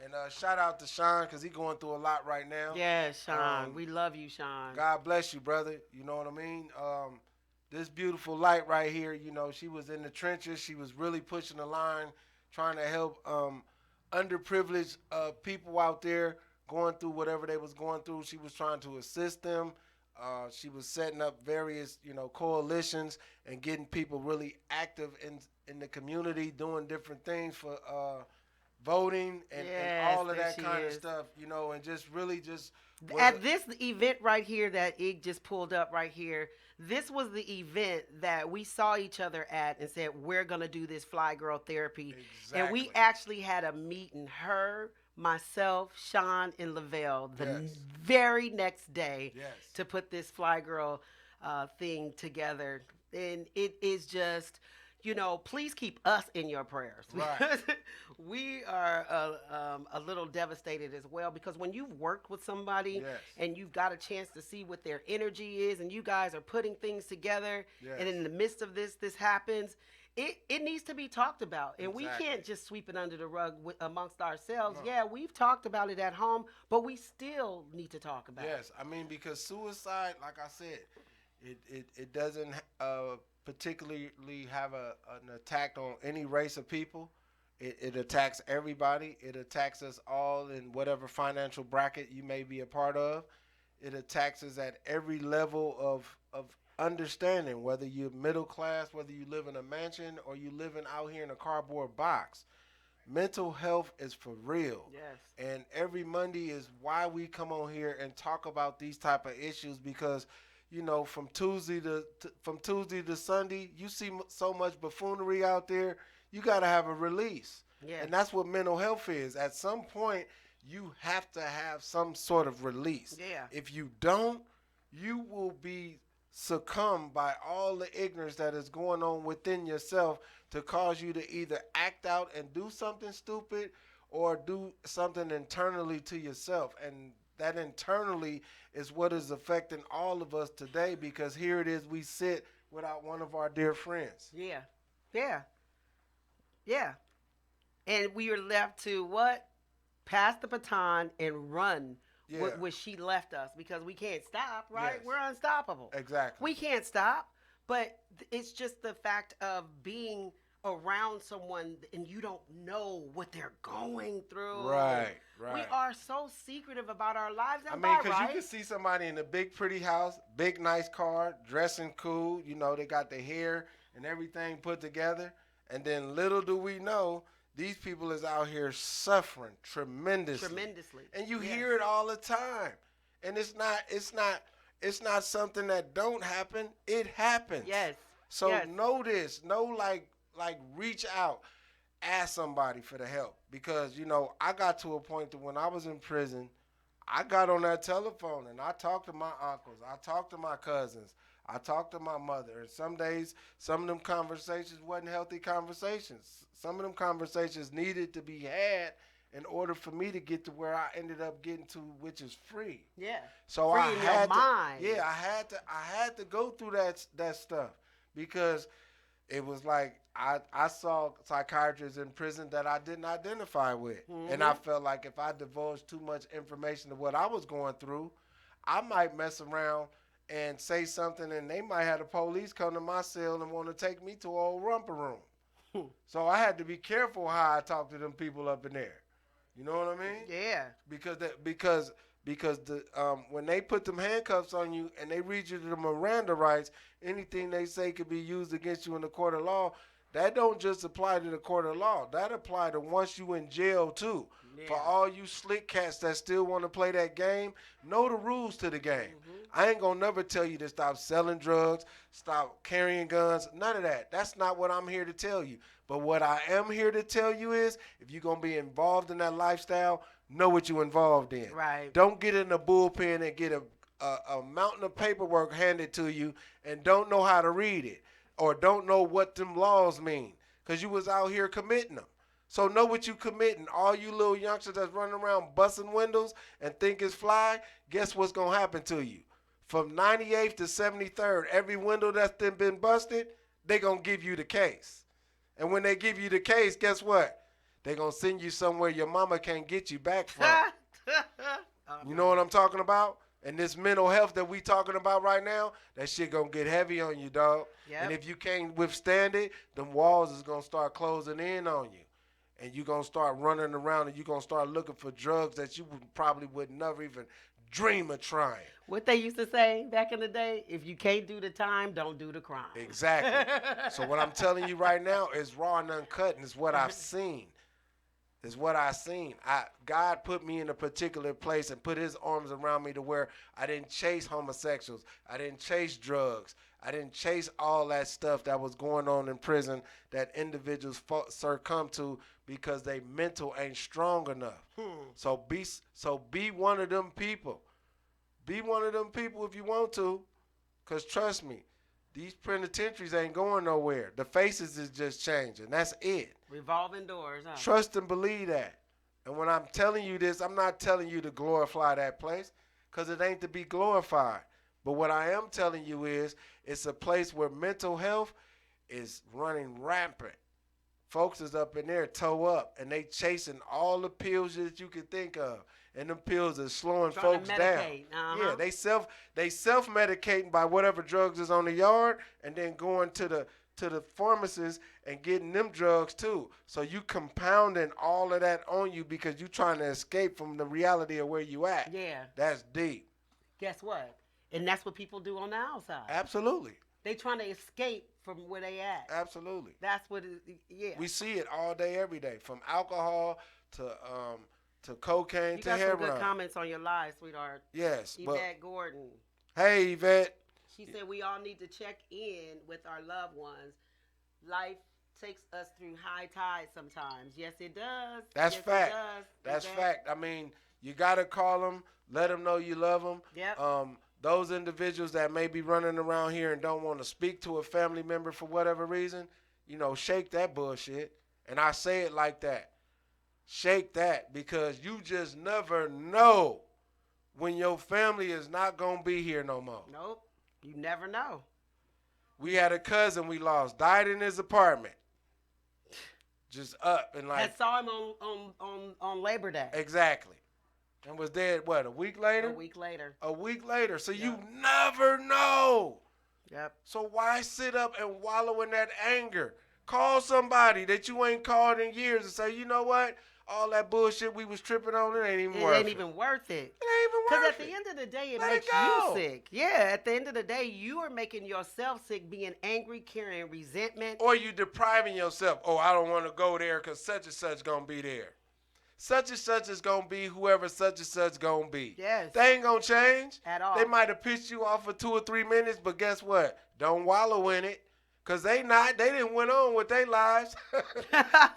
And shout out to Sean because he's going through a lot right now. Yeah, Sean. We love you, Sean. God bless you, brother. You know what I mean? This beautiful light right here, she was in the trenches. She was really pushing the line, trying to help underprivileged people out there going through whatever they was going through. She was trying to assist them. She was setting up various, coalitions and getting people really active in the community, doing different things for voting and all of that kind of stuff, and just really just at this event right here that Ig just pulled up right here. This was the event that we saw each other at and said, we're going to do this Fly Girl therapy. Exactly. And we actually had a meeting, her, myself, Sean, and Lavelle, the very next day to put this Fly Girl thing together. And it is just, please keep us in your prayers. Right. We are a little devastated as well, because when you've worked with somebody and you've got a chance to see what their energy is, and you guys are putting things together, and in the midst of this happens, it needs to be talked about. And we can't just sweep it under the rug amongst ourselves. No. Yeah, we've talked about it at home, but we still need to talk about it. Yes, I mean, because suicide, like I said, it doesn't particularly have an attack on any race of people. It attacks everybody. It attacks us all in whatever financial bracket you may be a part of. It attacks us at every level of understanding, whether you're middle class, whether you live in a mansion, or you living out here in a cardboard box. Mental health is for real. Yes. And every Monday is why we come on here and talk about these type of issues, because from Tuesday to Sunday, you see so much buffoonery out there. You got to have a release. Yeah. And that's what mental health is. At some point, you have to have some sort of release. Yeah. If you don't, you will be succumbed by all the ignorance that is going on within yourself to cause you to either act out and do something stupid or do something internally to yourself. And that internally is what is affecting all of us today, because here it is, we sit without one of our dear friends. Yeah. Yeah. Yeah. And we are left to what? Pass the baton and run where she left us, because we can't stop, right? Yes. We're unstoppable. Exactly. We can't stop, but it's just the fact of being around someone and you don't know what they're going through. Right. We are so secretive about our lives. I mean, because you can see somebody in a big, pretty house, big, nice car, dressing cool. They got their hair and everything put together. And then little do we know, these people is out here suffering tremendously. And you hear it all the time. And it's not something that don't happen. It happens. Yes. So yes. know this. Know like reach out. Ask somebody for the help. Because, I got to a point that when I was in prison, I got on that telephone and I talked to my uncles. I talked to my cousins. I talked to my mother. And some days, some of them conversations wasn't healthy conversations. Some of them conversations needed to be had in order for me to get to where I ended up getting to, which is free. Yeah. So free I in had your to, mind. yeah, I had to go through that stuff, because it was like I saw psychiatrists in prison that I didn't identify with. Mm-hmm. And I felt like if I divulged too much information of what I was going through, I might mess around and say something, and they might have the police come to my cell and want to take me to an old romper room. So I had to be careful how I talk to them people up in there. You know what I mean? Yeah. Because when they put them handcuffs on you and they read you the Miranda rights, anything they say could be used against you in the court of law. That don't just apply to the court of law. That apply to once you in jail too. Yeah. For all you slick cats that still want to play that game, know the rules to the game. Mm-hmm. I ain't gonna never tell you to stop selling drugs, stop carrying guns, none of that. That's not what I'm here to tell you. But what I am here to tell you is, if you're gonna be involved in that lifestyle, know what you're involved in. Right. Don't get in the bullpen and get a mountain of paperwork handed to you and don't know how to read it, or don't know what them laws mean, because you was out here committing them. So know what you committing. All you little youngsters that's running around busting windows and think it's fly, guess what's going to happen to you? From 98th to 73rd, every window that's been busted, they going to give you the case. And when they give you the case, guess what? They going to send you somewhere your mama can't get you back from. You know what I'm talking about? And this mental health that we talking about right now, that shit gonna get heavy on you, dog. Yep. And if you can't withstand it, them walls is gonna start closing in on you. And you gonna start running around and you gonna start looking for drugs that you probably would never even dream of trying. What they used to say back in the day, if you can't do the time, don't do the crime. Exactly. So what I'm telling you right now is raw and uncut, and it's what I've seen. Is what I seen. God put me in a particular place and put his arms around me to where I didn't chase homosexuals. I didn't chase drugs. I didn't chase all that stuff that was going on in prison that individuals succumb to because they mental ain't strong enough. So be one of them people. Be one of them people if you want to, because trust me, these penitentiaries ain't going nowhere. The faces is just changing. That's it. Revolving doors, huh? Trust and believe that. And when I'm telling you this, I'm not telling you to glorify that place, because it ain't to be glorified. But what I am telling you is, it's a place where mental health is running rampant. Folks is up in there toe up, and they chasing all the pills that you can think of. and them pills are slowing Trying folks to down. medicate. Yeah, they self medicating by whatever drugs is on the yard, and then going to the pharmacist and getting them drugs too. So you compounding all of that on you because you trying to escape from the reality of where you at. Yeah. That's deep. Guess what? And that's what people do on the outside. Absolutely. They trying to escape from where they at. Absolutely. That's what it, yeah. We see it all day, every day, from alcohol to cocaine You to got heroin. some good comments on your live, sweetheart. Yes, Yvette Gordon. Hey, Yvette. She said we all need to check in with our loved ones. Life takes us through high tides sometimes. Yes, it does. That's yes, fact. It does. That's Yvette. fact. I mean, you gotta call them, let them know you love them. Yep. Those individuals that may be running around here and don't want to speak to a family member for whatever reason, shake that bullshit. And I say it like that. Shake that, because you just never know when your family is not going to be here no more. Nope. You never know. We had a cousin we lost, died in his apartment. Just up and like. I saw him on Labor Day. Exactly. And was dead, what, a week later? A week later. A week later. So Yep. you never know. Yep. So why sit up and wallow in that anger? Call somebody that you ain't called in years and say, you know what? All that bullshit we was tripping on, it ain't even worth it. It ain't even worth it. It ain't even worth Because it. at the end of the day, it Let makes it go. you sick. Yeah, at the end of the day, you are making yourself sick, being angry, carrying resentment. Or you depriving yourself. Oh, I don't want to go there because such and such going to be there. Such and such is going to be whoever such and such going to be. Yes. They ain't going to change. At all. They might have pissed you off for 2 or 3 minutes, but guess what? Don't wallow in it. Because they didn't went on with their lives.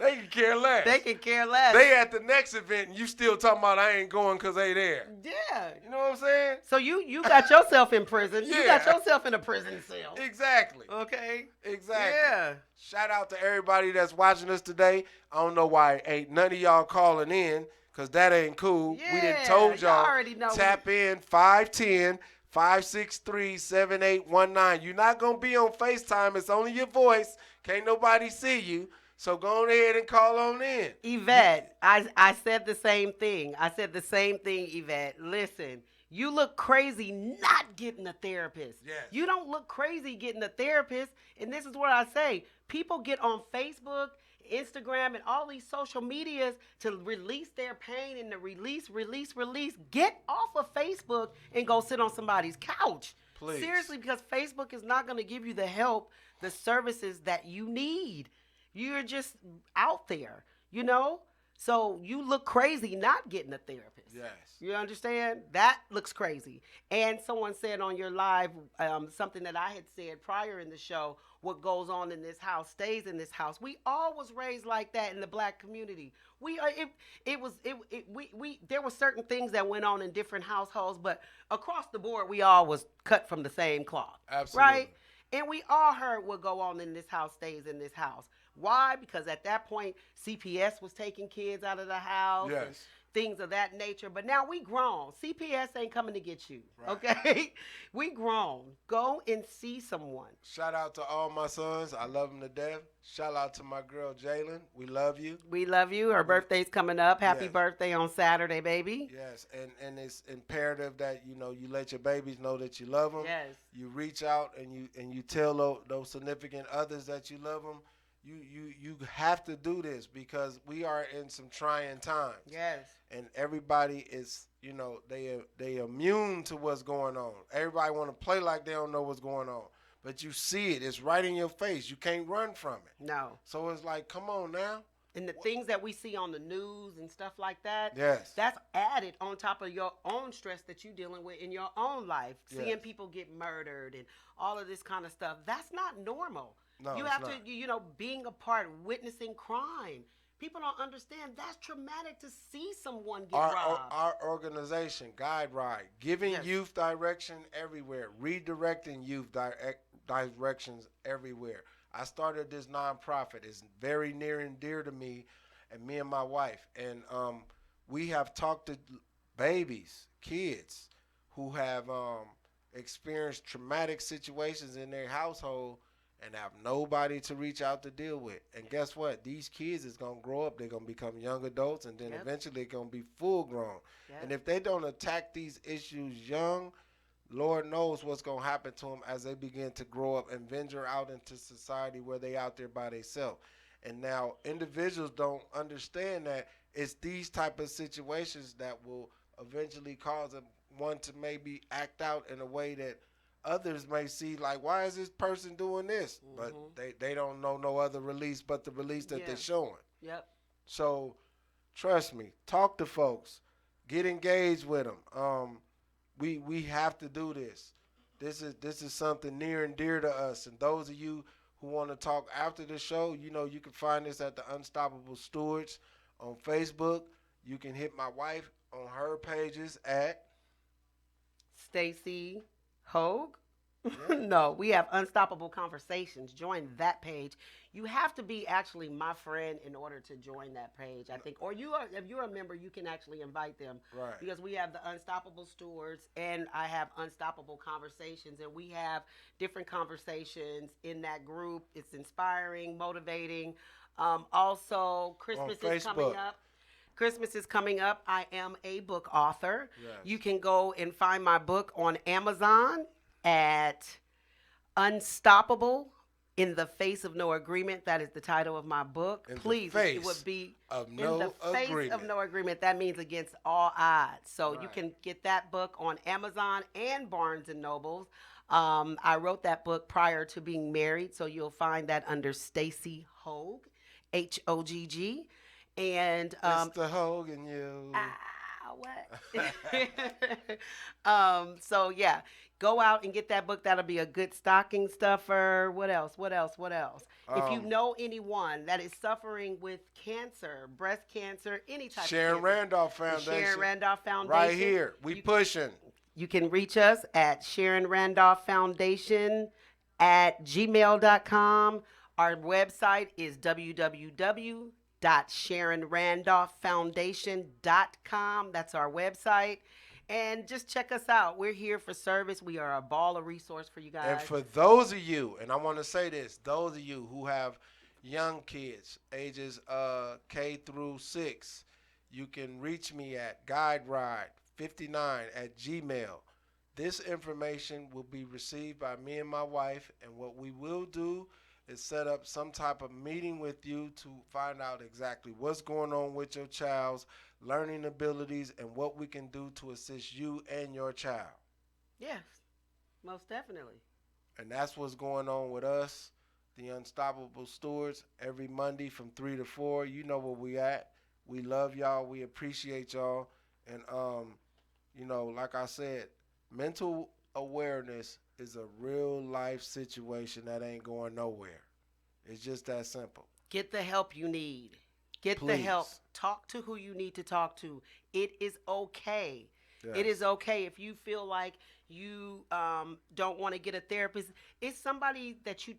They can care less. They can care less. They at the next event and you still talking about I ain't going because they there. Yeah. You know what I'm saying? So you got yourself in prison. You Yeah. got yourself in a prison cell. Exactly. Okay. Exactly. Yeah. Shout out to everybody that's watching us today. I don't know why ain't none of y'all calling in, because that ain't cool. We done Yeah, told y'all y'all, already know. tap in 510-563-7819. You're not going to be on FaceTime. It's only your voice. Can't nobody see you. So go on ahead and call on in. Yvette, I said the same thing. Yvette. Listen, you look crazy not getting a therapist. Yes. You don't look crazy getting a therapist. And this is what I say. People get on Facebook, Instagram, and all these social medias to release their pain and to release. Get off of Facebook and go sit on somebody's couch. Please. Seriously, because Facebook is not going to give you the help, the services that you need. You're just out there, So you look crazy not getting a therapist. Yes. You understand? That looks crazy. And someone said on your live something that I had said prior in the show, what goes on in this house stays in this house. We all was raised like that in the black community. There were certain things that went on in different households, but across the board, we all was cut from the same cloth. Absolutely. Right? And we all heard what go on in this house stays in this house. Why? Because at that point, CPS was taking kids out of the house. Yes. And things of that nature. But now we grown. CPS ain't coming to get you. Right. Okay? We grown. Go and see someone. Shout out to all my sons. I love them to death. Shout out to my girl, Jalen. We love you. We love you. Her birthday's coming up. Happy Yes. birthday on Saturday, baby. Yes, and it's imperative that you let your babies know that you love them. Yes. You reach out and you tell those significant others that you love them. You have to do this because we are in some trying times. Yes. And everybody is they immune to what's going on. Everybody want to play like they don't know what's going on, but you see it. It's right in your face. You can't run from it. No. So it's like, come on now. And the things that we see on the news and stuff like that, Yes. that's added on top of your own stress that you're dealing with in your own life. Yes. Seeing people get murdered and all of this kind of stuff, that's not normal. No, you it's have not. to, being a part, witnessing crime. People don't understand that's traumatic to see someone get robbed. Our organization, Guide Ride, giving Yes. youth direction everywhere, redirecting youth directions everywhere. I started this nonprofit. It's very near and dear to me and me and my wife. And we have talked to babies, kids who have experienced traumatic situations in their household, and have nobody to reach out to deal with. And guess what? These kids is going to grow up. They're going to become young adults, and then eventually they're going to be full grown. And if they don't attack these issues young, Lord knows what's going to happen to them as they begin to grow up and venture out into society where they out there by themselves. And now individuals don't understand that it's these type of situations that will eventually cause one to maybe act out in a way that others may see like, why is this person doing this? But they don't know no other release but the release that they're showing. Yep. So trust me, talk to folks, get engaged with them. We have to do this. This is something near and dear to us. And those of you who want to talk after the show, you know you can find us at the Unstoppable Stewarts on Facebook. You can hit my wife on her pages at Stacy Hogue. No, we have Unstoppable Conversations. Join that page. You have to be actually my friend in order to join that page, I think. Or if you're a member, you can actually invite them. Right. Because we have the Unstoppable Stewards and I have Unstoppable Conversations, and we have different conversations in that group. It's inspiring, motivating. Also, Christmas is coming up. Christmas is coming up. I am a book author. Yes. You can go and find my book on Amazon at Unstoppable in the Face of No Agreement. That is the title of my book. Please, it would be in the face of no agreement. That means against all odds. So you can get that book on Amazon and Barnes and Nobles. I wrote that book prior to being married, so you'll find that under Stacy Hogue, Hogg. And Mr. Hogan, you. What? So yeah, go out and get that book. That'll be a good stocking stuffer. What else? If you know anyone that is suffering with cancer, breast cancer, any type Sharron of cancer. Randolph Foundation. Sharron Randolph Foundation. Right here. We pushing. You can reach us at Sharron Randolph Foundation at gmail.com. Our website is www.SharronRandolphFoundation.com. That's our website. And just check us out. We're here for service. We are a ball of resource for you guys. And for those of you, and I want to say this, those of you who have young kids, ages K through 6, you can reach me at guideride59@gmail. This information will be received by me and my wife, and what we will do is set up some type of meeting with you to find out exactly what's going on with your child's learning abilities and what we can do to assist you and your child. Yes, most definitely. And that's what's going on with us, the Unstoppable Stewards, every Monday from 3 to 4. You know where we at. We love y'all. We appreciate y'all. And, like I said, mental awareness is a real life situation that ain't going nowhere. It's just that simple. Get the help you need. Get the help. Talk to who you need to talk to. It is okay. Yes. It is okay if you feel like you don't want to get a therapist. It's somebody that you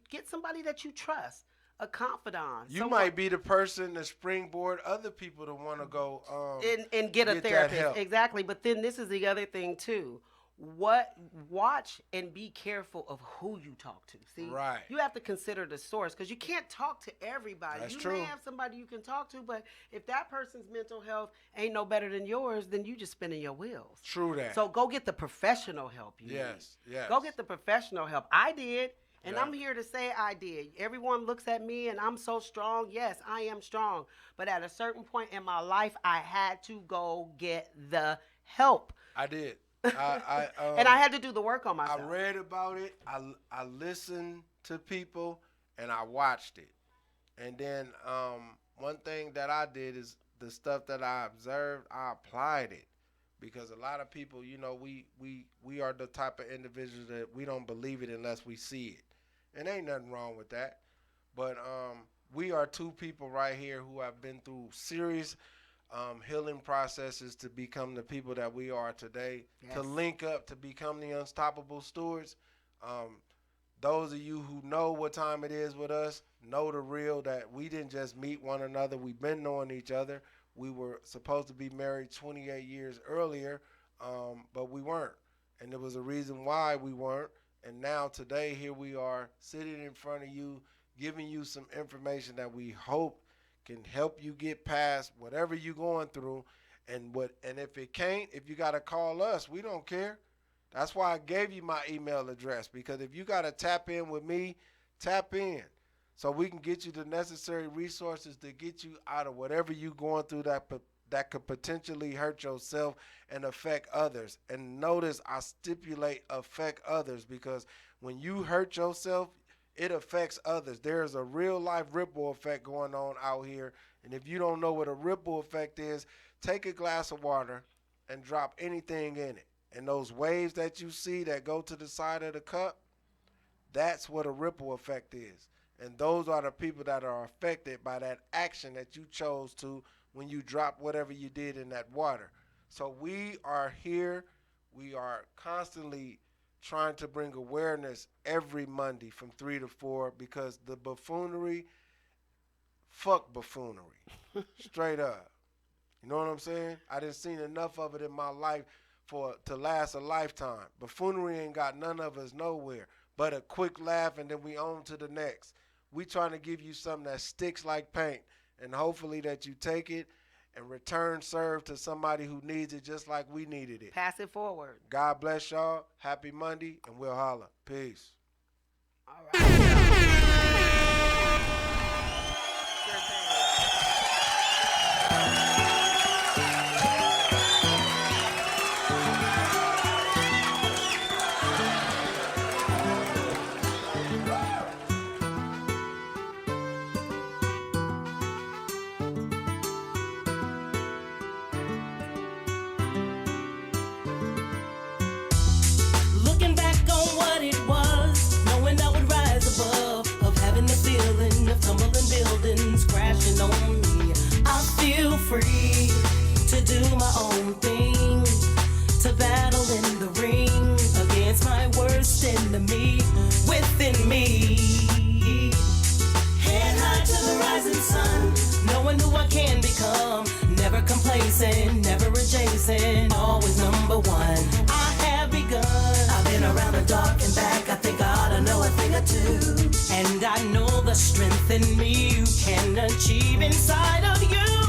trust, a confidant. You might be the person to springboard other people to want to go and get a therapist. Exactly. But then this is the other thing too. Watch and be careful of who you talk to. See, right. You have to consider the source because you can't talk to everybody. That's you true. may have somebody you can talk to, but if that person's mental health ain't no better than yours, then you just spinning your wheels. True that. So go get the professional help you need. Yes. Go get the professional help. I did, and I'm here to say I did. Everyone looks at me and I'm so strong. Yes, I am strong. But at a certain point in my life, I had to go get the help. I did. And I had to do the work on myself. I read about it. I listened to people and I watched it. And then one thing that I did is the stuff that I observed, I applied it. Because a lot of people, we are the type of individuals that we don't believe it unless we see it. And ain't nothing wrong with that. But we are two people right here who have been through serious healing processes to become the people that we are today, to link up, to become the Unstoppable Stewards. Those of you who know what time it is with us know the real, that we didn't just meet one another. We've been knowing each other. We were supposed to be married 28 years earlier, but we weren't. And there was a reason why we weren't. And now today, here we are sitting in front of you, giving you some information that we hope can help you get past whatever you're going through. And if it can't, if you got to call us, we don't care. That's why I gave you my email address, because if you got to tap in with me, tap in so we can get you the necessary resources to get you out of whatever you're going through that could potentially hurt yourself and affect others. And notice I stipulate affect others, because when you hurt yourself, it affects others. There's a real life ripple effect going on out here. And if you don't know what a ripple effect is, take a glass of water and drop anything in it. And those waves that you see that go to the side of the cup, that's what a ripple effect is. And those are the people that are affected by that action that you chose to when you drop whatever you did in that water. So we are here. We are constantly trying to bring awareness every Monday from 3 to 4, because the buffoonery, fuck buffoonery, straight up. You know what I'm saying? I done seen enough of it in my life to last a lifetime. Buffoonery ain't got none of us nowhere but a quick laugh, and then we on to the next. We trying to give you something that sticks like paint, and hopefully that you take it and return serve to somebody who needs it just like we needed it. Pass it forward. God bless y'all. Happy Monday, and we'll holler. Peace. All right. Looking back on what it was, knowing I would rise above, of having the feeling of tumbling buildings crashing on me. I feel free to do my own thing, to battle in the ring against my worst enemy within me. Head high to the rising sun, knowing who I can become, never complacent, never adjacent, always number one. I have begun. I've been around the dark and back. I think I ought to know a thing or two. And I know the strength in me you can achieve inside of you.